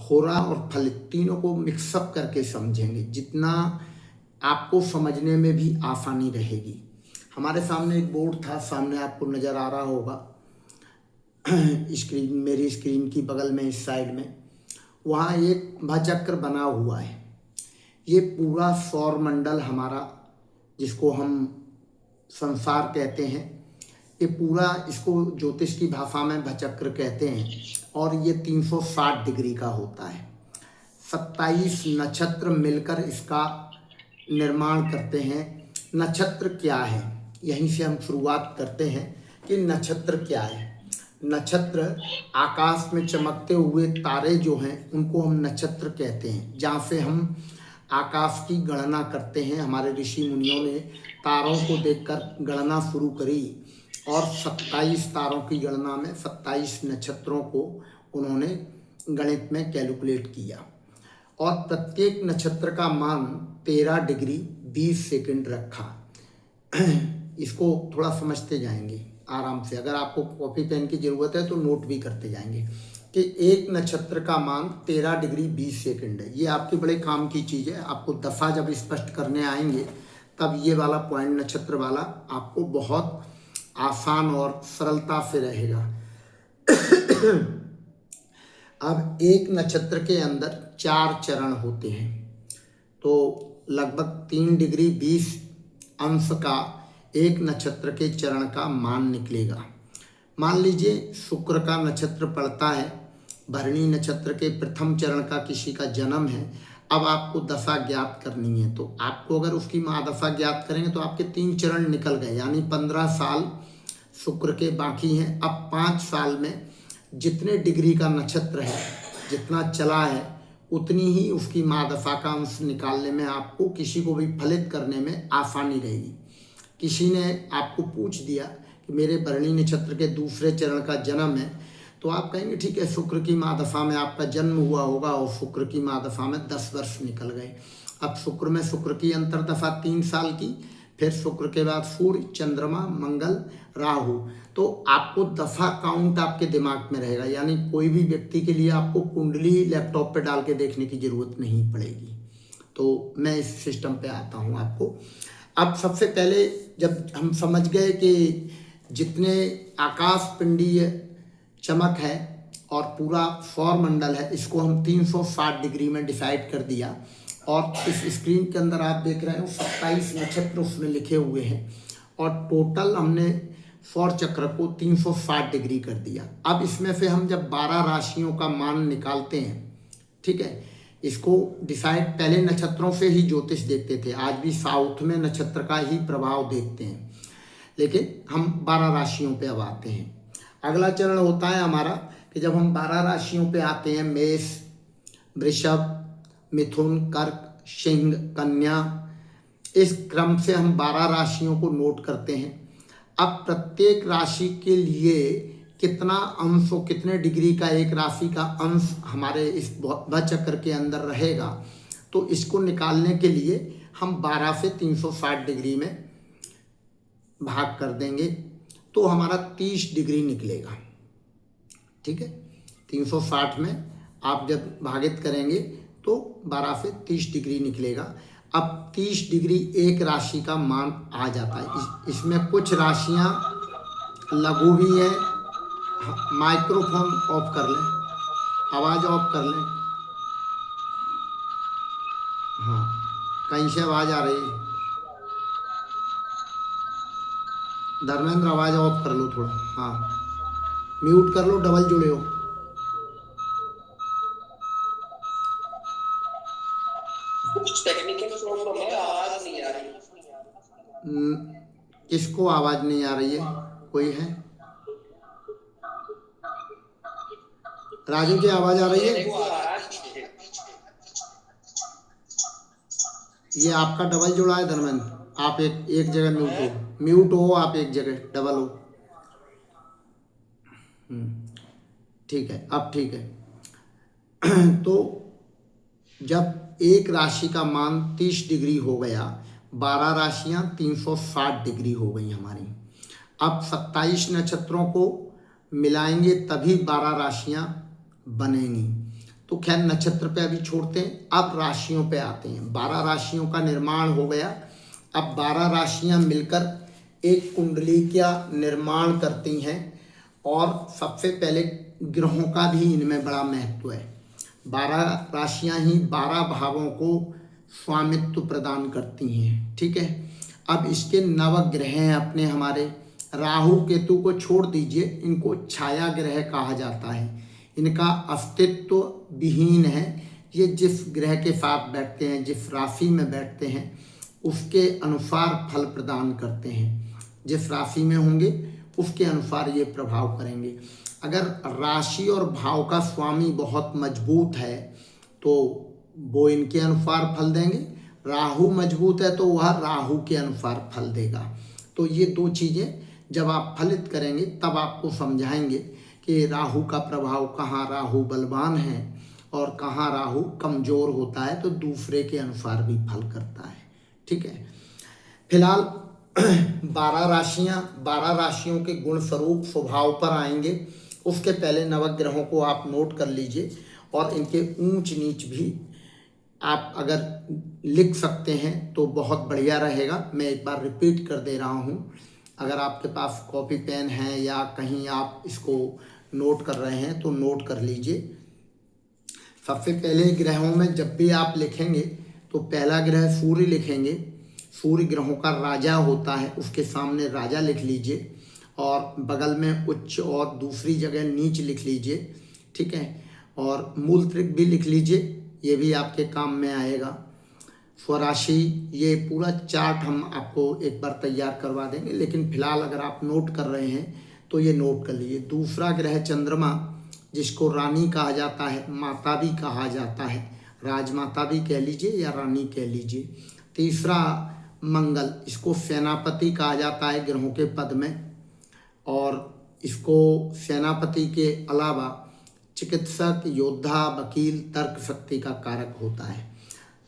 होरा और फलित तीनों को मिक्सअप करके समझेंगे, जितना आपको समझने में भी आसानी रहेगी। हमारे सामने एक बोर्ड था, सामने आपको नज़र आ रहा होगा स्क्रीन, मेरी स्क्रीन की बगल में इस साइड में, वहाँ एक भाचक्र बना हुआ है। ये पूरा सौर मंडल हमारा, जिसको हम संसार कहते हैं, ये पूरा, इसको ज्योतिष की भाषा में भचक्र कहते हैं, और ये 360 डिग्री का होता है। 27 नक्षत्र मिलकर इसका निर्माण करते हैं। नक्षत्र क्या है, यहीं से हम शुरुआत करते हैं कि नक्षत्र क्या है। नक्षत्र आकाश में चमकते हुए तारे जो हैं उनको हम नक्षत्र कहते हैं, जहाँ से हम आकाश की गणना करते हैं। हमारे ऋषि मुनियों ने तारों को देखकर गणना शुरू करी और 27 तारों की गणना में 27 नक्षत्रों को उन्होंने गणित में कैलकुलेट किया, और प्रत्येक नक्षत्र का मान 13 डिग्री 20 सेकंड रखा। इसको थोड़ा समझते जाएंगे आराम से। अगर आपको कॉपी पेन की ज़रूरत है तो नोट भी करते जाएंगे कि एक नक्षत्र का मान 13 डिग्री 20 सेकंड है। ये आपके बड़े काम की चीज़ है। आपको दफ़ा जब स्पष्ट करने आएंगे तब ये वाला पॉइंट, नक्षत्र वाला, आपको बहुत आसान और सरलता से रहेगा। अब एक नक्षत्र के अंदर 4 चरण होते हैं, तो लगभग 3 डिग्री 20 अंश का एक नक्षत्र के चरण का मान निकलेगा। मान लीजिए शुक्र का नक्षत्र पड़ता है, भरणी नक्षत्र के प्रथम चरण का किसी का जन्म है। अब आपको दशा ज्ञात करनी है, तो आपको अगर उसकी महादशा ज्ञात करेंगे तो आपके 3 चरण निकल गए, यानी 15 साल शुक्र के बाकी हैं। अब 5 साल में जितने डिग्री का नक्षत्र है, जितना चला है, उतनी ही उसकी महादशा का अंश निकालने में आपको, किसी को भी फलित करने में आसानी रहेगी। किसी ने आपको पूछ दिया कि मेरे भरणी नक्षत्र के दूसरे चरण का जन्म है, तो आप कहेंगे ठीक है, शुक्र की महादशा में आपका जन्म हुआ होगा, और शुक्र की महादशा में 10 वर्ष निकल गए। अब शुक्र में शुक्र की अंतरदशा 3 साल की, फिर शुक्र के बाद सूर्य, चंद्रमा, मंगल, राहु, तो आपको दफा काउंट आपके दिमाग में रहेगा। यानी कोई भी व्यक्ति के लिए आपको कुंडली लैपटॉप पे डाल के देखने की जरूरत नहीं पड़ेगी। तो मैं इस सिस्टम पे आता हूँ आपको। अब सबसे पहले जब हम समझ गए कि जितने आकाश पिंडीय चमक है और पूरा सौर मंडल है, इसको हम 360 डिग्री में डिसाइड कर दिया, और इस स्क्रीन के अंदर आप देख रहे हो 27 नक्षत्र उसमें लिखे हुए हैं, और टोटल हमने सौर चक्र को 360 डिग्री कर दिया। अब इसमें से हम जब 12 राशियों का मान निकालते हैं, ठीक है, इसको डिसाइड पहले नक्षत्रों से ही ज्योतिष देखते थे, आज भी साउथ में नक्षत्र का ही प्रभाव देखते हैं, लेकिन हम 12 राशियों पे अब आते हैं। अगला चरण होता है हमारा कि जब हम 12 राशियों पे आते हैं, मेष, वृषभ, मिथुन, कर्क, सिंह, कन्या, इस क्रम से हम 12 राशियों को नोट करते हैं। अब प्रत्येक राशि के लिए कितना अंश और कितने डिग्री का एक राशि का अंश हमारे इस चक्र के अंदर रहेगा, तो इसको निकालने के लिए हम 12 से 360 डिग्री में भाग कर देंगे, तो हमारा 30 डिग्री निकलेगा। ठीक है, 360 में आप जब भागित करेंगे तो 12 से 30 डिग्री निकलेगा। अब 30 डिग्री एक राशि का मान आ जाता है। इसमें कुछ राशियां लघु भी हैं। माइक्रोफोन ऑफ कर लें, आवाज़ ऑफ कर लें। हाँ, कहीं से आवाज़ आ रही है? धर्मेंद्र, आवाज़ ऑफ कर लो थोड़ा। हाँ, म्यूट कर लो, डबल जुड़े हो। कुछ टेक्निकल प्रॉब्लम है, आवाज नहीं आ रही। किसको आवाज़ नहीं आ रही है? कोई है? राजू की आवाज़ आ रही है? ये आपका डबल जुड़ा है धर्मेंद्र, आप एक जगह म्यूट हो, आप एक जगह डबल हो। ठीक है, अब ठीक है। तो जब एक राशि का मान 30 डिग्री हो गया, 12 राशियां 360 डिग्री हो गई हमारी। अब 27 नक्षत्रों को मिलाएंगे तभी 12 राशियां बनेंगी। तो खैर नक्षत्र पे अभी छोड़ते हैं, अब राशियों पे आते हैं। 12 राशियों का निर्माण हो गया। अब 12 राशियां मिलकर एक कुंडली का निर्माण करती हैं और सबसे पहले ग्रहों का भी इनमें बड़ा महत्व है। 12 राशियां ही 12 भावों को स्वामित्व प्रदान करती हैं, ठीक है। अब इसके नवग्रह हैं अपने हमारे। राहु केतु को छोड़ दीजिए, इनको छाया ग्रह कहा जाता है। इनका अस्तित्व विहीन है। ये जिस ग्रह के साथ बैठते हैं, जिस राशि में बैठते हैं, उसके अनुसार फल प्रदान करते हैं। जिस राशि में होंगे उसके अनुसार ये प्रभाव करेंगे। अगर राशि और भाव का स्वामी बहुत मजबूत है तो वो इनके अनुसार फल देंगे। राहु मजबूत है तो वह राहु के अनुसार फल देगा। तो ये दो चीज़ें जब आप फलित करेंगे तब आपको समझाएंगे कि राहु का प्रभाव कहाँ राहु बलवान है और कहाँ राहु कमज़ोर होता है, तो दूसरे के अनुसार भी फल करता है, ठीक है। फिलहाल 12 राशियों के गुण स्वरूप स्वभाव पर आएंगे। उसके पहले नवग्रहों को आप नोट कर लीजिए और इनके ऊंच नीच भी आप अगर लिख सकते हैं तो बहुत बढ़िया रहेगा। मैं एक बार रिपीट कर दे रहा हूँ, अगर आपके पास कॉपी पेन है या कहीं आप इसको नोट कर रहे हैं तो नोट कर लीजिए। सबसे पहले ग्रहों में जब भी आप लिखेंगे तो पहला ग्रह सूर्य लिखेंगे। सूर्य ग्रहों का राजा होता है, उसके सामने राजा लिख लीजिए और बगल में उच्च और दूसरी जगह नीच लिख लीजिए, ठीक है। और मूल त्रिक भी लिख लीजिए, ये भी आपके काम में आएगा। स्वराशि, ये पूरा चार्ट हम आपको एक बार तैयार करवा देंगे, लेकिन फिलहाल अगर आप नोट कर रहे हैं तो ये नोट कर लीजिए। दूसरा ग्रह चंद्रमा, जिसको रानी कहा जाता है, माता भी कहा जाता है, राजमाता भी कह लीजिए या रानी कह लीजिए। तीसरा मंगल, इसको सेनापति कहा जाता है ग्रहों के पद में, और इसको सेनापति के अलावा चिकित्सक, योद्धा, वकील, तर्क शक्ति का कारक होता है।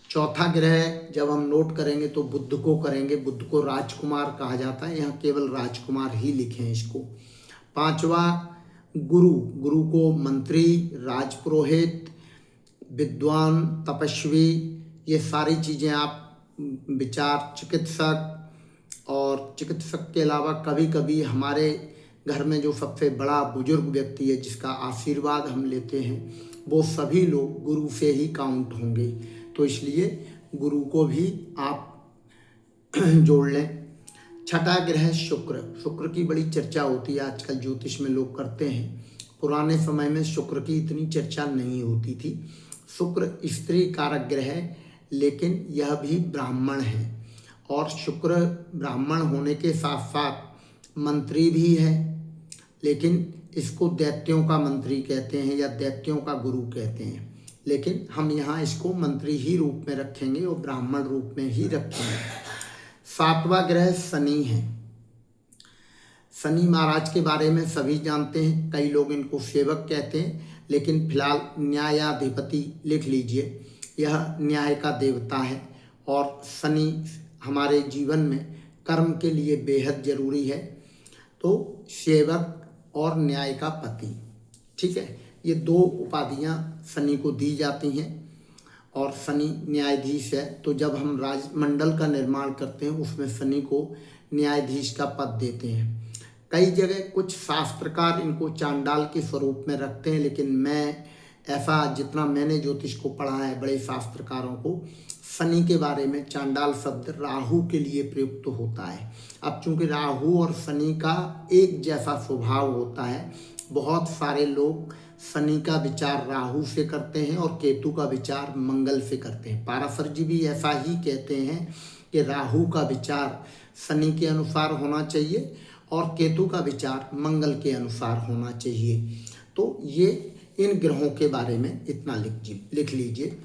चौथा ग्रह जब हम नोट करेंगे तो बुध को करेंगे। बुध को राजकुमार कहा जाता है, यहाँ केवल राजकुमार ही लिखें इसको। पांचवा गुरु, गुरु को मंत्री, राजपुरोहित, विद्वान, तपस्वी, ये सारी चीज़ें आप विचार, चिकित्सक, और चिकित्सक के अलावा कभी कभी हमारे घर में जो सबसे बड़ा बुजुर्ग व्यक्ति है जिसका आशीर्वाद हम लेते हैं, वो सभी लोग गुरु से ही काउंट होंगे। तो इसलिए गुरु को भी आप जोड़ लें। छठा ग्रह शुक्र, शुक्र की बड़ी चर्चा होती है आजकल ज्योतिष में, लोग करते हैं। पुराने समय में शुक्र की इतनी चर्चा नहीं होती थी। शुक्र स्त्री कारक ग्रह है, लेकिन यह भी ब्राह्मण है, और शुक्र ब्राह्मण होने के साथ साथ मंत्री भी है, लेकिन इसको दैत्यों का मंत्री कहते हैं या दैत्यों का गुरु कहते हैं, लेकिन हम यहाँ इसको मंत्री ही रूप में रखेंगे और ब्राह्मण रूप में ही रखेंगे। सातवां ग्रह शनि है। शनि महाराज के बारे में सभी जानते हैं, कई लोग इनको सेवक कहते हैं, लेकिन फिलहाल न्यायाधिपति लिख लीजिए। यह न्याय का देवता है और शनि हमारे जीवन में कर्म के लिए बेहद जरूरी है। तो सेवक और न्याय का पति, ठीक है, ये दो उपाधियां शनि को दी जाती हैं, और शनि न्यायाधीश है। तो जब हम राजमंडल का निर्माण करते हैं उसमें शनि को न्यायाधीश का पद देते हैं। कई जगह कुछ शास्त्रकार इनको चांडाल के स्वरूप में रखते हैं, लेकिन मैं ऐसा, जितना मैंने ज्योतिष को पढ़ा है बड़े शास्त्रकारों को, शनि के बारे में चांडाल शब्द राहु के लिए प्रयुक्त होता है। अब चूंकि राहु और शनि का एक जैसा स्वभाव होता है, बहुत सारे लोग शनि का विचार राहु से करते हैं और केतु का विचार मंगल से करते हैं। पाराशर जी भी ऐसा ही कहते हैं कि राहु का विचार शनि के अनुसार होना चाहिए और केतु का विचार मंगल के अनुसार होना चाहिए। तो ये इन ग्रहों के बारे में इतना लिख लीजिए।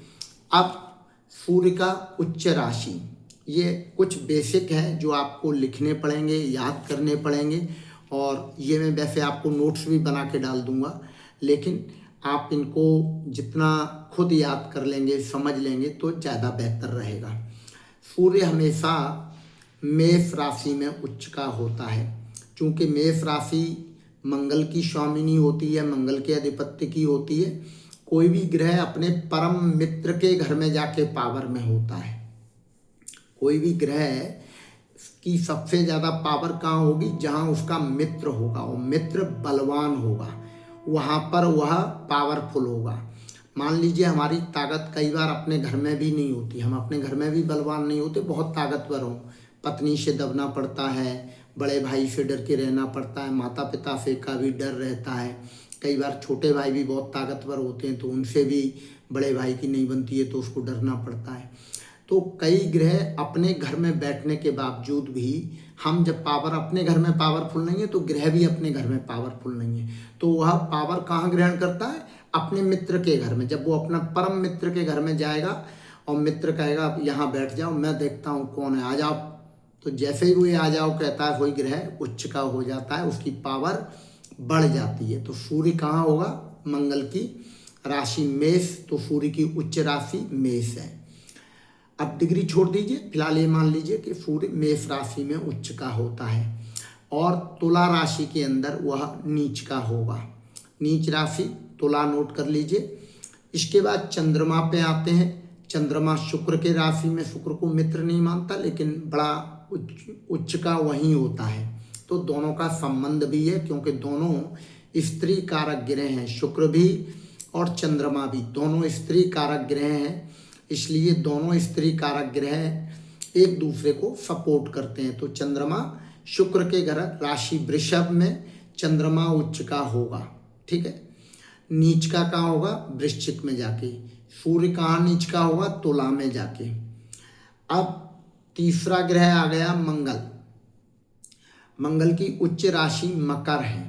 अब सूर्य का उच्च राशि, ये कुछ बेसिक है जो आपको लिखने पड़ेंगे, याद करने पड़ेंगे, और ये मैं वैसे आपको नोट्स भी बना के डाल दूंगा, लेकिन आप इनको जितना खुद याद कर लेंगे, समझ लेंगे तो ज़्यादा बेहतर रहेगा। सूर्य हमेशा मेष राशि में उच्च का होता है, चूँकि मेष राशि मंगल की स्वामिनी होती है, मंगल के आधिपत्य की होती है। कोई भी ग्रह अपने परम मित्र के घर में जाके पावर में होता है। कोई भी ग्रह की सबसे ज़्यादा पावर कहाँ होगी? जहाँ उसका मित्र होगा, वो मित्र बलवान होगा, वहाँ पर वह पावरफुल होगा। मान लीजिए हमारी ताकत कई बार अपने घर में भी नहीं होती, हम अपने घर में भी बलवान नहीं होते, बहुत ताकतवर हों, पत्नी से दबना पड़ता है, बड़े भाई से डर के रहना पड़ता है, माता पिता से का भी डर रहता है, कई बार छोटे भाई भी बहुत ताकतवर होते हैं तो उनसे भी बड़े भाई की नहीं बनती है तो उसको डरना पड़ता है। तो कई ग्रह अपने घर में बैठने के बावजूद भी हम जब पावर अपने घर में पावरफुल नहीं है तो ग्रह भी अपने घर में पावरफुल नहीं है, तो वह पावर कहाँ ग्रहण करता है? अपने मित्र के घर में। जब वो अपना परम मित्र के घर में जाएगा और मित्र कहेगा यहाँ बैठ जाओ, मैं देखता हूँ कौन है, आ जाओ, तो जैसे ही वो ये आ जाओ कहता है कोई ग्रह उच्च का हो जाता है, उसकी पावर बढ़ जाती है। तो सूर्य कहाँ होगा? मंगल की राशि मेष, तो सूर्य की उच्च राशि मेष है। अब डिग्री छोड़ दीजिए, फिलहाल ये मान लीजिए कि सूर्य मेष राशि में उच्च का होता है और तुला राशि के अंदर वह नीच का होगा। नीच राशि तुला नोट कर लीजिए। इसके बाद चंद्रमा पे आते हैं। चंद्रमा शुक्र के राशि में, शुक्र को मित्र नहीं मानता लेकिन बड़ा उच्च का वही होता है, तो दोनों का संबंध भी है क्योंकि दोनों स्त्री कारक ग्रह हैं, शुक्र भी और चंद्रमा भी दोनों स्त्री कारक ग्रह हैं, इसलिए दोनों स्त्री कारक ग्रह एक दूसरे को सपोर्ट करते हैं। तो चंद्रमा शुक्र के घर राशि वृषभ में चंद्रमा उच्च का होगा, ठीक है। नीच का कहाँ होगा? वृश्चिक में जाके। सूर्य कहाँ नीच का होगा? तुला में जाके। अब तीसरा ग्रह आ गया मंगल। मंगल की उच्च राशि मकर है।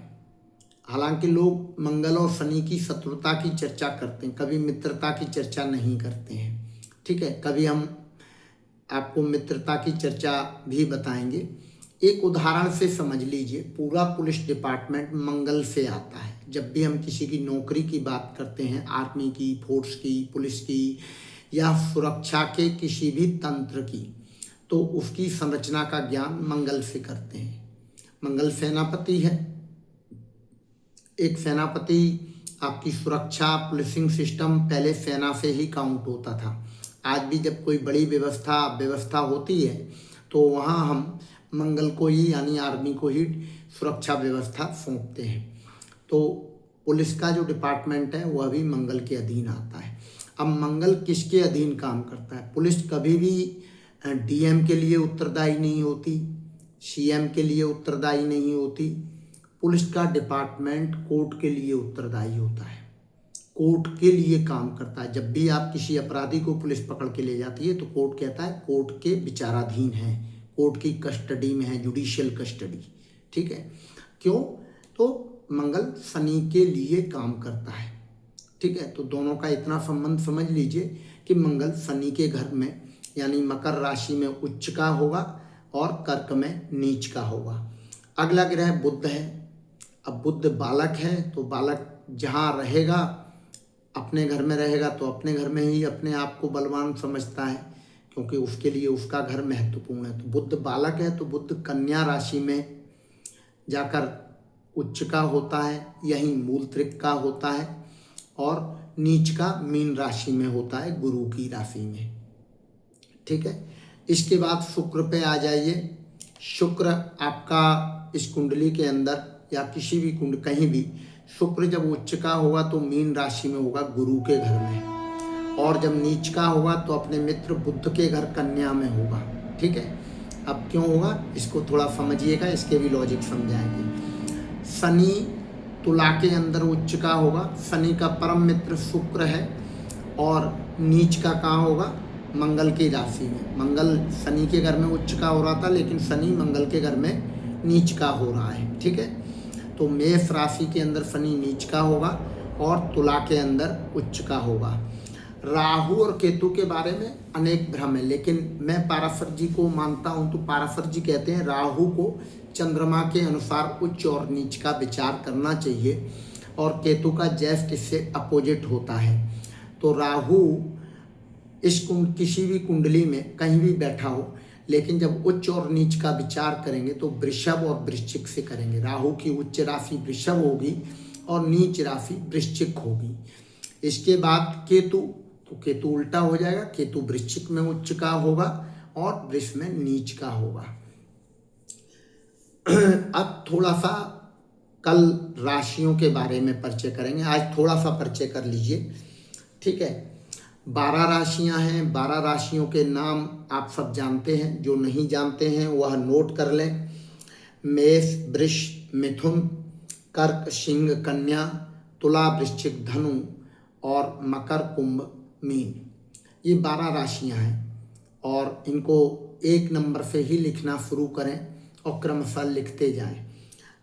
हालांकि लोग मंगल और शनि की शत्रुता की चर्चा करते हैं, कभी मित्रता की चर्चा नहीं करते हैं, ठीक है। कभी हम आपको मित्रता की चर्चा भी बताएंगे। एक उदाहरण से समझ लीजिए, पूरा पुलिस डिपार्टमेंट मंगल से आता है। जब भी हम किसी की नौकरी की बात करते हैं, आर्मी की, फोर्स की, पुलिस की या सुरक्षा के किसी भी तंत्र की, तो उसकी संरचना का ज्ञान मंगल से करते हैं। मंगल सेनापति है। एक सेनापति आपकी सुरक्षा पुलिसिंग सिस्टम पहले सेना से ही काउंट होता था। आज भी जब कोई बड़ी व्यवस्था होती है तो वहाँ हम मंगल को ही यानी आर्मी को ही सुरक्षा व्यवस्था सौंपते हैं। तो पुलिस का जो डिपार्टमेंट है वह भी मंगल के अधीन आता है। अब मंगल किसके अधीन काम करता है? पुलिस कभी भी डीएम के लिए उत्तरदायी नहीं होती, सीएम के लिए उत्तरदायी नहीं होती। पुलिस का डिपार्टमेंट कोर्ट के लिए उत्तरदायी होता है, कोर्ट के लिए काम करता है। जब भी आप किसी अपराधी को पुलिस पकड़ के ले जाती है तो कोर्ट कहता है कोर्ट के विचाराधीन है, कोर्ट की कस्टडी में है, जुडिशियल कस्टडी, ठीक है। क्यों? तो मंगल शनि के लिए काम करता है, ठीक है। तो दोनों का इतना संबंध समझ लीजिए कि मंगल शनि के घर में यानी मकर राशि में उच्च का होगा और कर्क में नीच का होगा। अगला ग्रह बुध है। अब बुध बालक है, तो बालक जहाँ रहेगा अपने घर में रहेगा तो अपने घर में ही अपने आप को बलवान समझता है क्योंकि उसके लिए उसका घर महत्वपूर्ण है। तो बुध बालक है तो बुध कन्या राशि में जाकर उच्च का होता है, यही मूल त्रिक का होता है, और नीच का मीन राशि में होता है, गुरु की राशि में, ठीक है। इसके बाद शुक्र पे आ जाइए। शुक्र आपका इस कुंडली के अंदर या किसी भी कुंड कहीं भी शुक्र जब उच्च का होगा तो मीन राशि में होगा, गुरु के घर में, और जब नीच का होगा तो अपने मित्र बुध के घर कन्या में होगा, ठीक है। अब क्यों होगा इसको थोड़ा समझिएगा, इसके भी लॉजिक समझाएंगे। शनि तुला के अंदर उच्च का होगा, शनि का परम मित्र शुक्र है, और नीच का कहाँ होगा? मंगल की राशि में। मंगल शनि के घर में उच्च का हो रहा था लेकिन शनि मंगल के घर में नीच का हो रहा है, ठीक है। तो मेष राशि के अंदर शनि नीच का होगा और तुला के अंदर उच्च का होगा। राहु और केतु के बारे में अनेक भ्रम है, लेकिन मैं पाराशर जी को मानता हूं। तो पाराशर जी कहते हैं राहु को चंद्रमा के अनुसार उच्च और नीच का विचार करना चाहिए और केतु का जैस्ट इससे अपोजिट होता है। तो राहु इस किसी भी कुंडली में कहीं भी बैठा हो, लेकिन जब उच्च और नीच का विचार करेंगे तो वृषभ और वृश्चिक से करेंगे। राहु की उच्च राशि वृषभ होगी और नीच राशि वृश्चिक होगी। इसके बाद केतु, तो केतु उल्टा हो जाएगा, केतु वृश्चिक में उच्च का होगा और वृष में नीच का होगा। अब थोड़ा सा कल राशियों के बारे में परिचय करेंगे, आज थोड़ा सा परिचय कर लीजिए, ठीक है। 12 राशियां हैं, 12 राशियों के नाम आप सब जानते हैं, जो नहीं जानते हैं वह नोट कर लें। मेष, वृष, मिथुन, कर्क, सिंह, कन्या, तुला, वृश्चिक, धनु और मकर, कुंभ, मीन, ये 12 राशियां हैं और इनको 1 नंबर से ही लिखना शुरू करें और क्रमशः लिखते जाएं।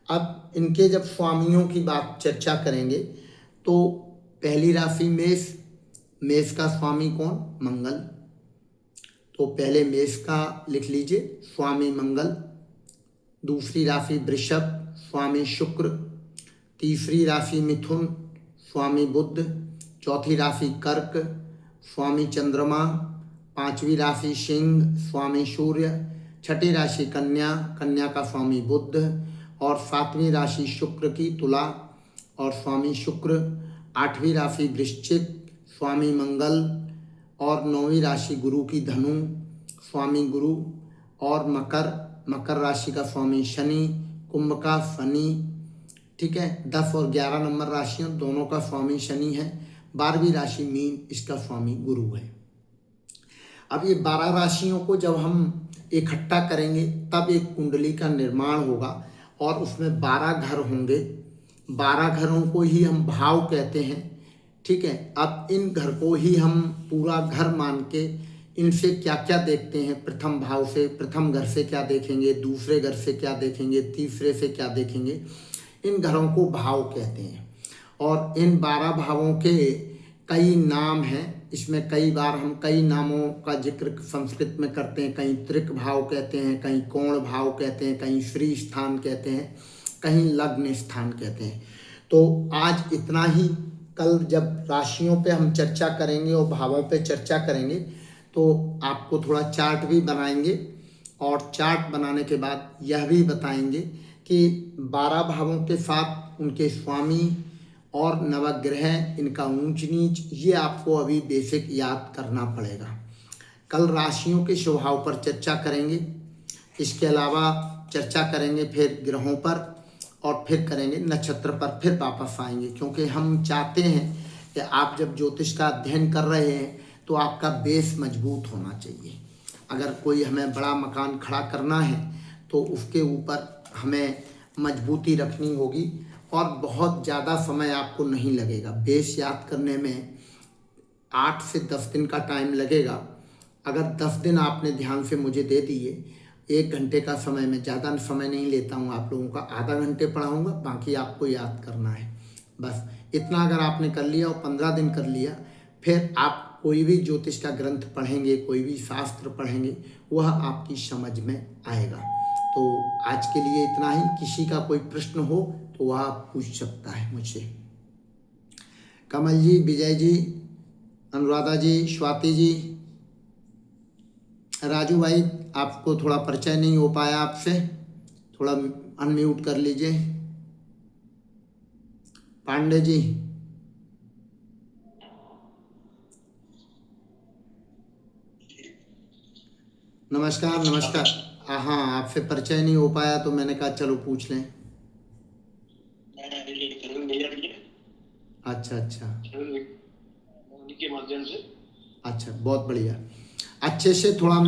अब इनके जब स्वामियों की बात चर्चा करेंगे तो पहली राशि मेष, मेष का स्वामी कौन? मंगल, तो पहले मेष का लिख लीजिए, स्वामी मंगल। दूसरी राशि वृषभ, स्वामी शुक्र। तीसरी राशि मिथुन, स्वामी बुध। चौथी राशि कर्क, स्वामी चंद्रमा। पांचवी राशि सिंह, स्वामी सूर्य। छठी राशि कन्या, कन्या का स्वामी बुध। और सातवीं राशि शुक्र की, तुला और स्वामी शुक्र। आठवीं राशि वृश्चिक, स्वामी मंगल। और 9वीं राशि गुरु की, धनु, स्वामी गुरु। और मकर, मकर राशि का स्वामी शनि, कुंभ का शनि, ठीक है। 10 और 11 नंबर राशियों दोनों का स्वामी शनि है। 12वीं राशि मीन, इसका स्वामी गुरु है। अब ये 12 राशियों को जब हम इकट्ठा करेंगे तब एक कुंडली का निर्माण होगा और उसमें 12 घर होंगे। 12 घरों को ही हम भाव कहते हैं, ठीक है। अब इन घर को ही हम पूरा घर मान के इनसे क्या क्या देखते हैं, प्रथम भाव से, प्रथम घर से क्या देखेंगे, दूसरे घर से क्या देखेंगे, तीसरे से क्या देखेंगे, इन घरों को भाव कहते हैं। और इन 12 भावों के कई नाम हैं, इसमें कई बार हम कई नामों का जिक्र संस्कृत में करते हैं। कहीं त्रिक भाव कहते हैं, कहीं कोण भाव कहते हैं, कहीं श्री स्थान कहते हैं, कहीं लग्न स्थान कहते हैं। तो आज इतना ही। कल जब राशियों पे हम चर्चा करेंगे और भावों पे चर्चा करेंगे तो आपको थोड़ा चार्ट भी बनाएंगे और चार्ट बनाने के बाद यह भी बताएंगे कि 12 भावों के साथ उनके स्वामी और नवग्रह, इनका ऊंच नीच, ये आपको अभी बेसिक याद करना पड़ेगा। कल राशियों के स्वभाव पर चर्चा करेंगे, इसके अलावा चर्चा करेंगे फिर ग्रहों पर और फिर करेंगे नक्षत्र पर, फिर वापस आएंगे। क्योंकि हम चाहते हैं कि आप जब ज्योतिष का अध्ययन कर रहे हैं तो आपका बेस मजबूत होना चाहिए। अगर कोई हमें बड़ा मकान खड़ा करना है तो उसके ऊपर हमें मजबूती रखनी होगी और बहुत ज़्यादा समय आपको नहीं लगेगा। बेस याद करने में 8 से 10 दिन का टाइम लगेगा। अगर 10 दिन आपने ध्यान से मुझे दे दिए, 1 घंटे का समय, मैं ज़्यादा समय नहीं लेता हूँ आप लोगों का, आधा घंटे पढ़ाऊँगा, बाकी आपको याद करना है। बस इतना अगर आपने कर लिया और 15 दिन कर लिया, फिर आप कोई भी ज्योतिष का ग्रंथ पढ़ेंगे, कोई भी शास्त्र पढ़ेंगे, वह आपकी समझ में आएगा। तो आज के लिए इतना ही। किसी का कोई प्रश्न हो तो वह पूछ सकता है मुझसे। कमल जी, विजय जी, अनुराधा जी, स्वाति जी, राजू भाई, आपको थोड़ा परिचय नहीं हो पाया आपसे, थोड़ा अनम्यूट कर लीजिए। पांडे जी, नमस्कार। नमस्कार। हाँ, आपसे परिचय नहीं हो पाया तो मैंने कहा चलो पूछ लें। अच्छा अच्छा, के माध्यम से। अच्छा, बहुत बढ़िया। अच्छे से थोड़ा